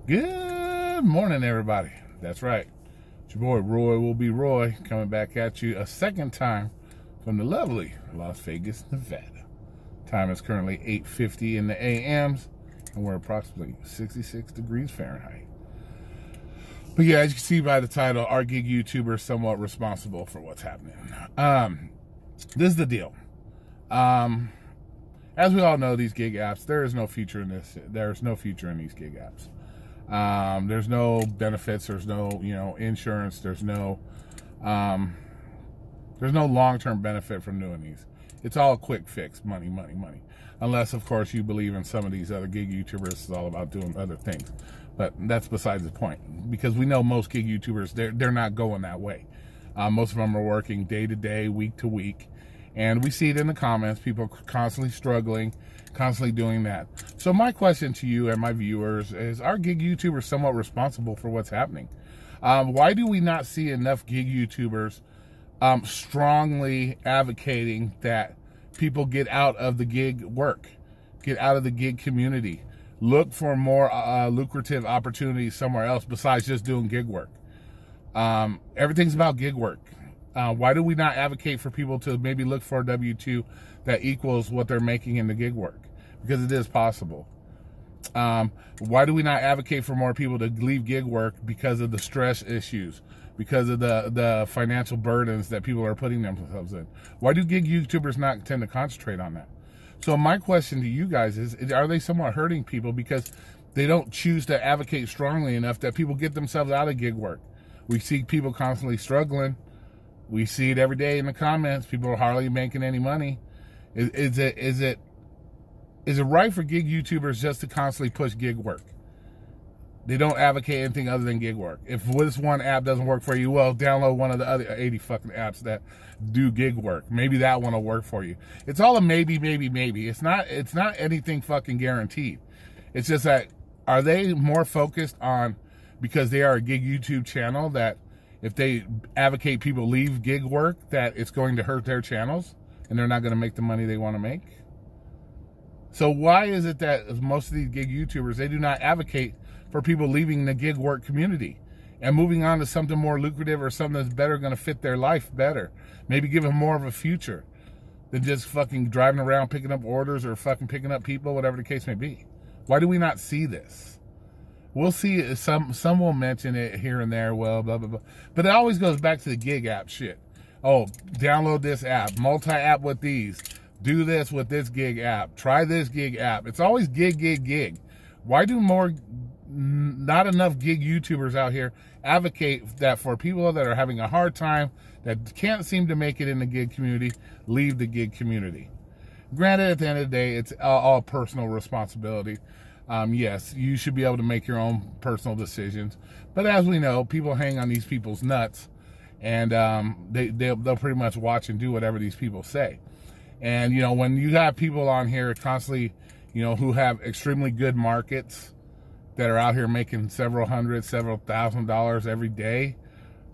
Good morning, everybody. That's right. It's your boy, Roy will be Roy, coming back at you a second time from the lovely Las Vegas, Nevada. Time is currently 8:50 in the a.m.s, and we're approximately 66 degrees Fahrenheit. But yeah, as you can see by the title, are gig YouTubers somewhat responsible for what's happening? This is the deal. As we all know, these gig apps, there is no future in this. There's no future in these gig apps. There's no benefits. There's no, insurance. There's no long-term benefit from doing these. It's all a quick fix, money, money, money. Unless, of course, you believe in some of these other gig YouTubers. It's all about doing other things. But that's besides the point. Because we know most gig YouTubers, they're not going that way. Most of them are working day to day, week to week. And we see it in the comments. People are constantly struggling, constantly doing that. So my question to you and my viewers is, are gig YouTubers somewhat responsible for what's happening? Why do we not see enough gig YouTubers strongly advocating that people get out of the gig work, get out of the gig community, look for more lucrative opportunities somewhere else besides just doing gig work? Everything's about gig work. Why do we not advocate for people to maybe look for a W-2 that equals what they're making in the gig work? Because it is possible. Why do we not advocate for more people to leave gig work because of the stress issues, because of the financial burdens that people are putting themselves in? Why do gig YouTubers not tend to concentrate on that? So my question to you guys is, are they somewhat hurting people because they don't choose to advocate strongly enough that people get themselves out of gig work? We see people constantly struggling. We see it every day in the comments. People are hardly making any money. Is it right for gig YouTubers just to constantly push gig work? They don't advocate anything other than gig work. If this one app doesn't work for you, well, download one of the other 80 fucking apps that do gig work. Maybe that one will work for you. It's all a maybe, maybe, maybe. It's not anything fucking guaranteed. It's just that, are they more focused on, because they are a gig YouTube channel, that if they advocate people leave gig work, that it's going to hurt their channels and they're not going to make the money they want to make? So why is it that most of these gig YouTubers, they do not advocate for people leaving the gig work community and moving on to something more lucrative or something that's better, going to fit their life better? Maybe give them more of a future than just fucking driving around picking up orders or fucking picking up people, whatever the case may be. Why do we not see this? We'll see, some will mention it here and there, well, blah, blah, blah. But it always goes back to the gig app shit. Oh, download this app, multi-app with these, do this with this gig app, try this gig app. It's always gig, gig, gig. Why do not enough gig YouTubers out here advocate that for people that are having a hard time, that can't seem to make it in the gig community, leave the gig community? Granted, at the end of the day, it's all personal responsibility. Yes, you should be able to make your own personal decisions. But as we know, people hang on these people's nuts, and they'll pretty much watch and do whatever these people say. And, when you have people on here constantly, who have extremely good markets that are out here making several hundred, several $1,000s every day,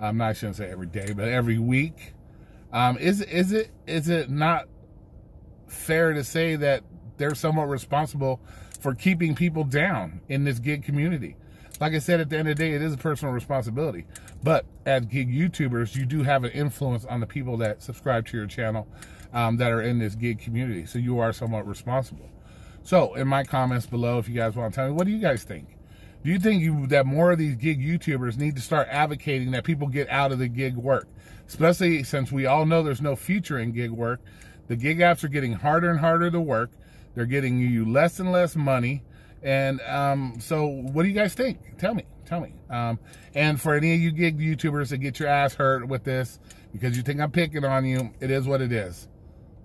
I shouldn't say every day, but every week, is it not fair to say that they're somewhat responsible for keeping people down in this gig community? Like I said, at the end of the day, it is a personal responsibility. But as gig YouTubers, you do have an influence on the people that subscribe to your channel, that are in this gig community. So you are somewhat responsible. So in my comments below, if you guys want to tell me, what do you guys think? Do you think that more of these gig YouTubers need to start advocating that people get out of the gig work? Especially since we all know there's no future in gig work. The gig apps are getting harder and harder to work. They're getting you less and less money. And so what do you guys think? Tell me. And for any of you gig YouTubers that get your ass hurt with this because you think I'm picking on you, it is what it is.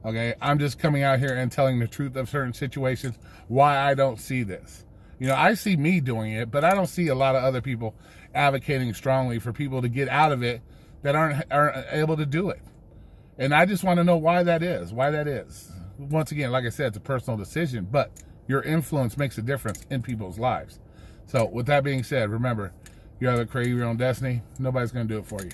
Okay, I'm just coming out here and telling the truth of certain situations, why I don't see this. I see me doing it, but I don't see a lot of other people advocating strongly for people to get out of it that aren't able to do it. And I just want to know why that is. Once again, like I said, it's a personal decision, but your influence makes a difference in people's lives. So with that being said, remember, you either create your own destiny. Nobody's going to do it for you.